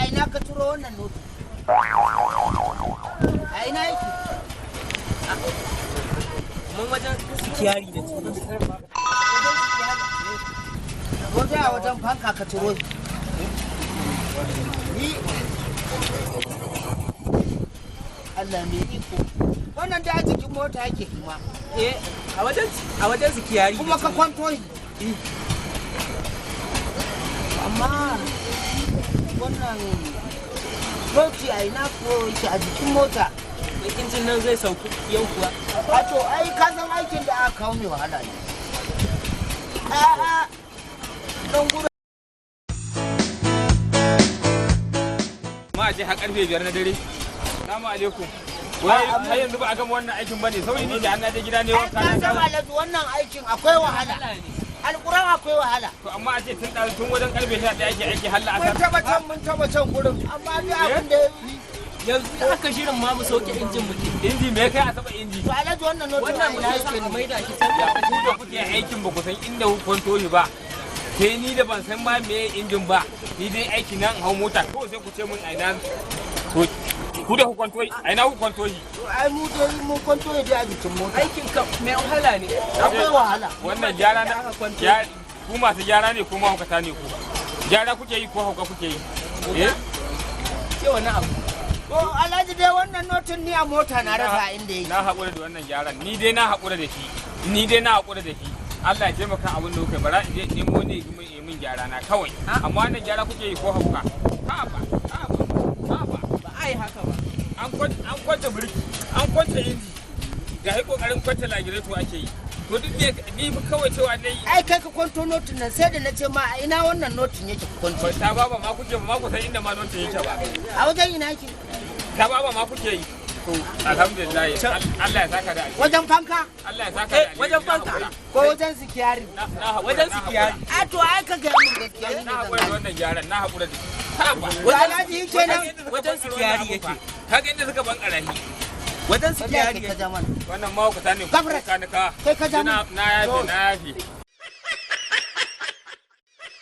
a ina ka turo wannan notin? A ina yake? Mun wajen sikiyari da Wajen a wajen fanka ka turo ni. Allah mai iko. Wannan da a cikin mota yake kuma. a wajen sikiyari Kuma ka kwanto shi. Amma wannan moti a ina ko yake a jikin mota. injin nan zai sauku yau kuwa. Wato ai ka san aikin da aka kawo mai wahala ne. A'a don gudu. Ma a je har karfe 5 na dare. Assalamu alaikum. Wai har yanzu ba a gama wannan aikin bane sauri ne da an je gida ne wanka Ka na san dawo. Alhaji wannan aikin akwai wahala. Alƙur'an akwai wahala. To amma a ce tun wajen karfe 11 ake aiki har Mun la'asar. taba can gurin. Amma ni abin da Yanzu da aka shirin ma mu sauke injin mu. Inji me kai a taba inji? to Alhaji wannan notin Wannan a mu ina sai yake a ne. maida shi sai Ya ku da kuke aikin ba ku san inda ku kwanto shi ba. Sai ni da ban san ma me injin ba. Ni dai aiki nan hau mota ko sai ku ce mun aina to ku da ku kwanto shi aina ku kwanto shi. To ai mu dai mun kwanto ne dai a jikin mota. aikin ka mai wahala ne. Akwai wahala. Wannan gyara na Aka kwanto. ku masu gyara ne ko mahaukata ne ku. Gyara kuke yi ko hauka kuke yi? Eh? Sai wani abu. To Alhaji dai wannan notin ni a mota na rasa inda yake. Na haƙura da wannan gyaran ni dai na haƙura da shi ni dai na haƙura da shi Allah ya taimaka abin da kuka bara in je nemo ne yi min gyara na kawai amma wannan gyara kuke yi ko hauka ha ba Ba ai haka ba. an kwanta birki an kwanta inji ga yi kokarin kwanta lagireto ake yi to duk ne ni fa kawai cewa ne Ai kai ka kwanto notin nan sai da na ce ma a ina wannan notin yake ka kwanto. ta baba ma kuke ma ku san inda ma don ta yake ba A wajen ina yake? ta baba ma kuke yi to alhamdulillah Allah ya saka da alheri. Wajen fanka Allah ya saka da alheri. wajen fanka. ko wajen sikiyari? Na haƙura, Wajen na sikiyari. A to ai ka ga mun gaskiya ni ne na zan haƙura da gani. wannan gyaran na haƙura da ha ba To Alhaji yi kenan. Wajen sikiyari yake. kaga inda suka ban ƙarahi Wajen Wallahi sikiyari ka yake. ja mana. wannan mahaukata ne Gafara. kanika Kai ka ja na mun. yafe na yafe